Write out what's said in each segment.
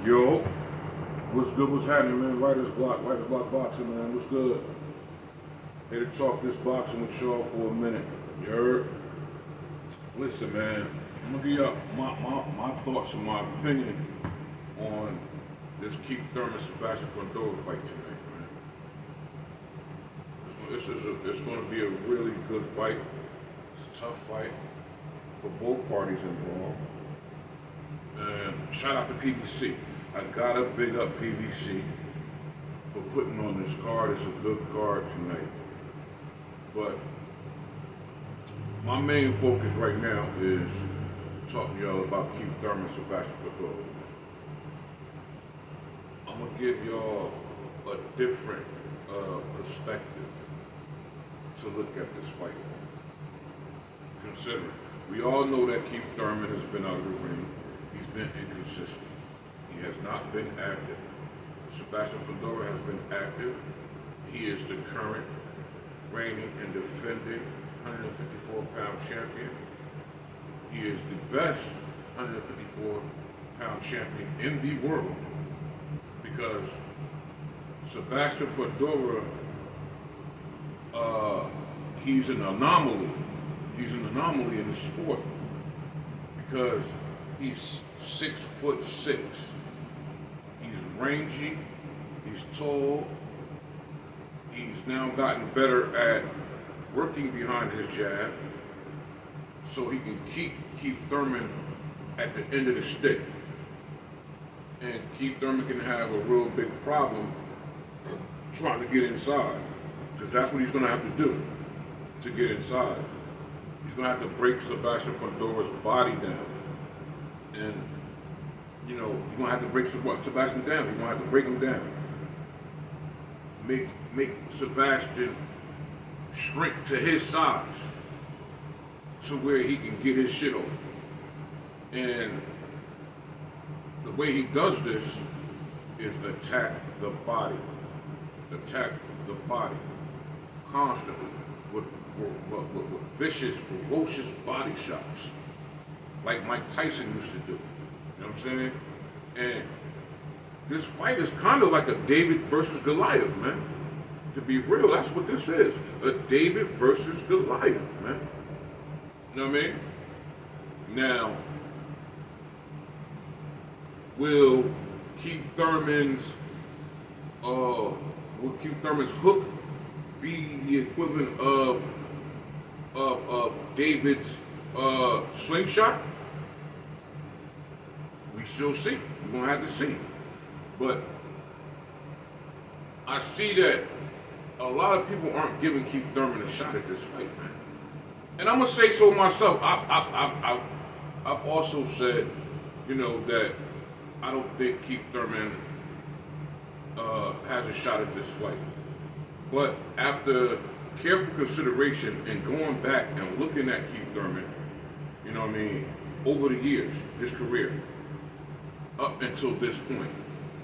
Yo, what's good? What's happening, man? Writer's Block Boxing, man. What's good? Here to talk this boxing with y'all for a minute. You heard? Listen, man. I'm gonna give y'all my thoughts and my opinion on this Keith Thurman Sebastian fundora fight tonight, man. It's gonna be a really good fight. It's a tough fight for both parties involved. And shout out to PBC. I gotta big up PBC for putting on this card. It's a good card tonight. But my main focus right now is talking to y'all about Keith Thurman, Sebastian fundora. I'm gonna give y'all a different perspective to look at this fight. Consider, we all know that Keith Thurman has been out of the ring. He's been inconsistent. He has not been active. Sebastian fundora has been active. He is the current reigning and defending 154-pound champion. He is the best 154-pound champion in the world because Sebastian fundora, he's an anomaly. He's an anomaly in the sport because he's 6'6". He's rangy, he's tall, he's now gotten better at working behind his jab so he can keep Keith Thurman at the end of the stick. And Keith Thurman can have a real big problem trying to get inside, because that's what he's going to have to do to get inside. He's going to have to break Sebastian fundora's body down. And, you know, you're going to have to break Sebastian down. You're going to have to break him down. Make Sebastian shrink to his size to where he can get his shit on. And the way he does this is attack the body. Attack the body constantly with vicious, ferocious body shots, like Mike Tyson used to do. You know what I'm saying? And this fight is kind of like a David versus Goliath, man. To be real, that's what this is. A David versus Goliath, man. You know what I mean? Now, will Keith Thurman's hook be the equivalent of David's slingshot? We shall see. We're gonna have to see. But I see that a lot of people aren't giving Keith Thurman a shot at this fight, man. And I'm gonna say so myself. I've also said, you know, that I don't think Keith Thurman has a shot at this fight. But after careful consideration and going back and looking at Keith Thurman, you know what I mean, over the years, his career, up until this point,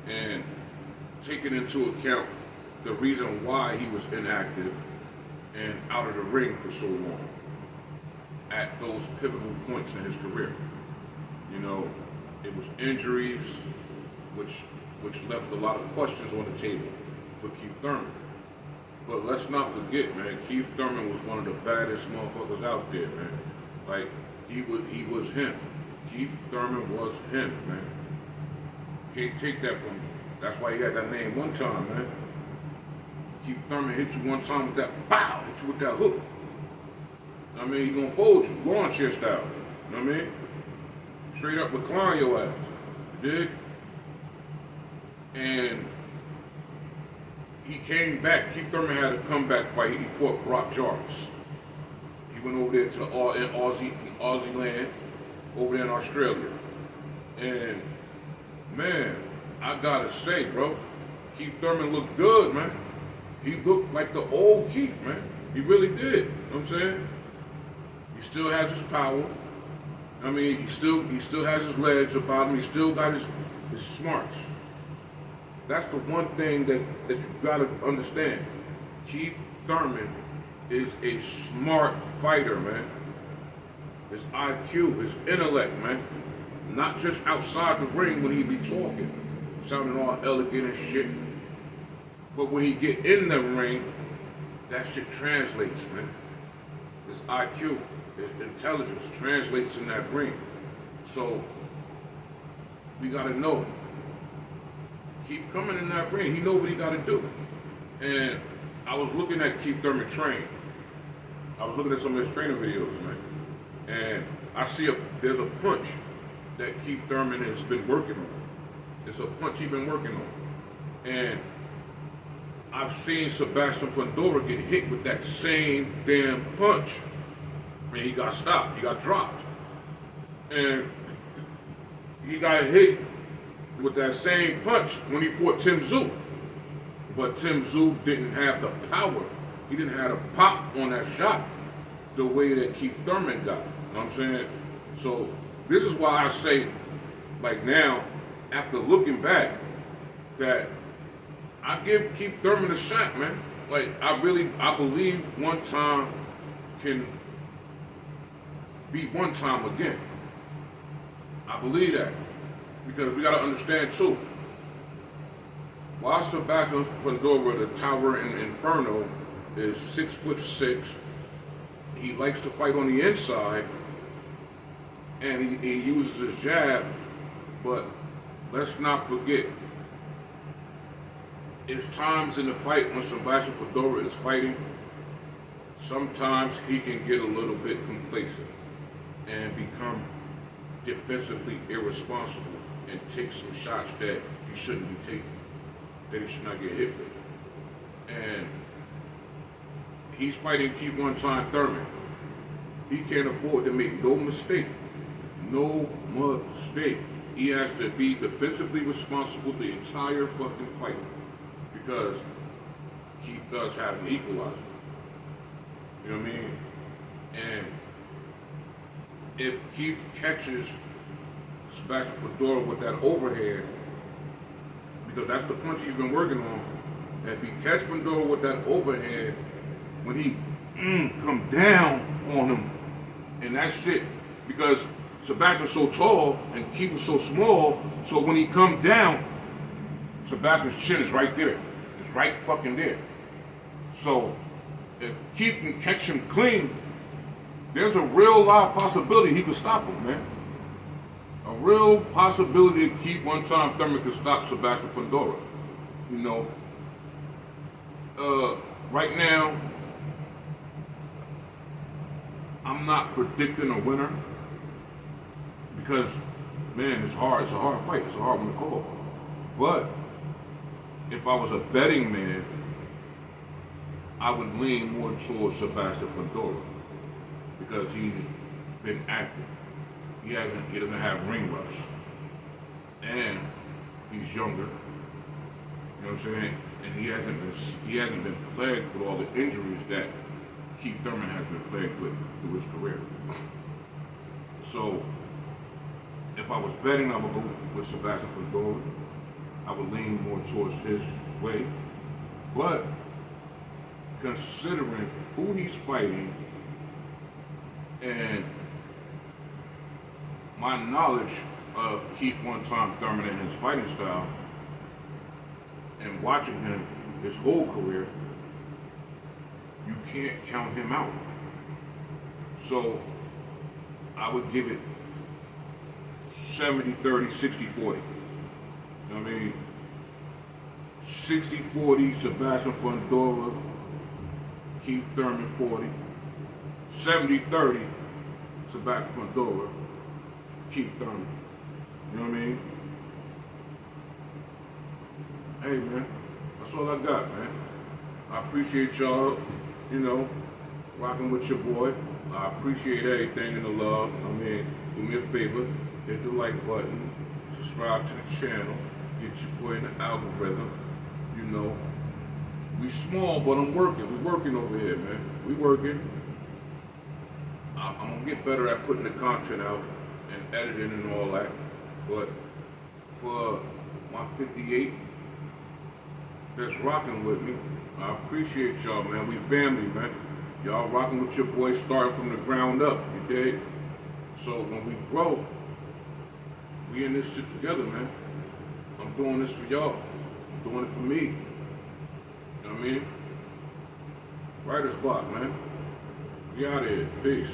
and taking into account the reason why he was inactive and out of the ring for so long at those pivotal points in his career. You know, it was injuries, which left a lot of questions on the table for Keith Thurman. But let's not forget, man, Keith Thurman was one of the baddest motherfuckers out there, man. Like, he was him. Keith Thurman was him, man. Can't take that from him. That's why he had that name one time, man. Keith Thurman hit you one time with that pow, hit you with that hook. I mean, he gonna fold you, lawn chair style. You know what I mean? Straight up recline your ass. You dig? And he came back. Keith Thurman had a comeback fight. He fought Brock Jarvis. He went over there to Aussie land, over there in Australia. And man, I gotta say, bro, Keith Thurman looked good, man. He looked like the old Keith, man. He really did. You know what I'm saying? He still has his power. I mean, he still has his legs about him. He still got his smarts. That's the one thing that you gotta understand. Keith Thurman is a smart fighter, man. His IQ, his intellect, man. Not just outside the ring when he be talking. sounding all elegant and shit. But when he get in the ring, that shit translates, man. His IQ, his intelligence translates in that ring. So we gotta know. Keep coming in that ring. He know what he gotta do. And I was looking at Keith Thurman train. I was looking at some of his training videos, man. And I see there's a punch that Keith Thurman has been working on. It's a punch he's been working on. And I've seen Sebastian fundora get hit with that same damn punch. And he got stopped, he got dropped. And he got hit with that same punch when he fought Tim Tszyu. But Tim Tszyu didn't have the power. He didn't have the pop on that shot the way that Keith Thurman got. You know what I'm saying? So this is why I say, like now, after looking back, that I give Keith Thurman a shot, man. Like I believe one time can be one time again. I believe that. Because we gotta understand too. While Sebastian fundora, the Tower in Inferno, is 6'6", he likes to fight on the inside, and he uses his jab, but let's not forget, it's times in the fight when Sebastian fundora is fighting, sometimes he can get a little bit complacent and become defensively irresponsible and take some shots that he shouldn't be taking, that he should not get hit with. And he's fighting Keith one-time Thurman. He can't afford to make no mistake. No mistake. He has to be defensively responsible the entire fucking fight. Because Keith does have an equalizer. You know what I mean? And if Keith catches Sebastian fundora with that overhead, because that's the punch he's been working on, if he catch fundora with that overhead, when he come down on him, and that shit, because Sebastian's so tall and Keith is so small, so when he come down, Sebastian's chin is right there. It's right fucking there. So if Keith can catch him clean, there's a real live possibility he could stop him, man. A real possibility that Keith one-time Thurman could stop Sebastian fundora. You know, right now, I'm not predicting a winner because, man, it's hard. It's a hard fight. It's a hard one to call. But if I was a betting man, I would lean more towards Sebastian fundora because he's been active. He doesn't have ring rust, and he's younger. You know what I'm saying? And he hasn't been plagued with all the injuries that Keith Thurman has been plagued with through his career. So, if I was betting, I would go with Sebastian fundora. I would lean more towards his way. But considering who he's fighting and my knowledge of Keith one-time Thurman and his fighting style, and watching him his whole career, you can't count him out. So I would give it 70-30, 60-40. You know what I mean? 60-40 Sebastian fundora, Keith Thurman 40. 70-30 Sebastian fundora, Keith Thurman. You know what I mean? Hey man, that's all I got, man. I appreciate y'all, you know, rocking with your boy. I appreciate everything in the love. I mean, do me a favor, hit the like button, subscribe to the channel, get your boy in the algorithm. You know, we small, but I'm working. We working over here, man. We working. I'm gonna get better at putting the content out and editing and all that. But for my 58 that's rocking with me, I appreciate y'all, man. We family, man. Y'all rocking with your boy starting from the ground up, you dig? So when we grow, we in this shit together, man. I'm I'm doing this for y'all. I'm doing it for me. You know what I mean? Writer's block, man. We out here. Peace.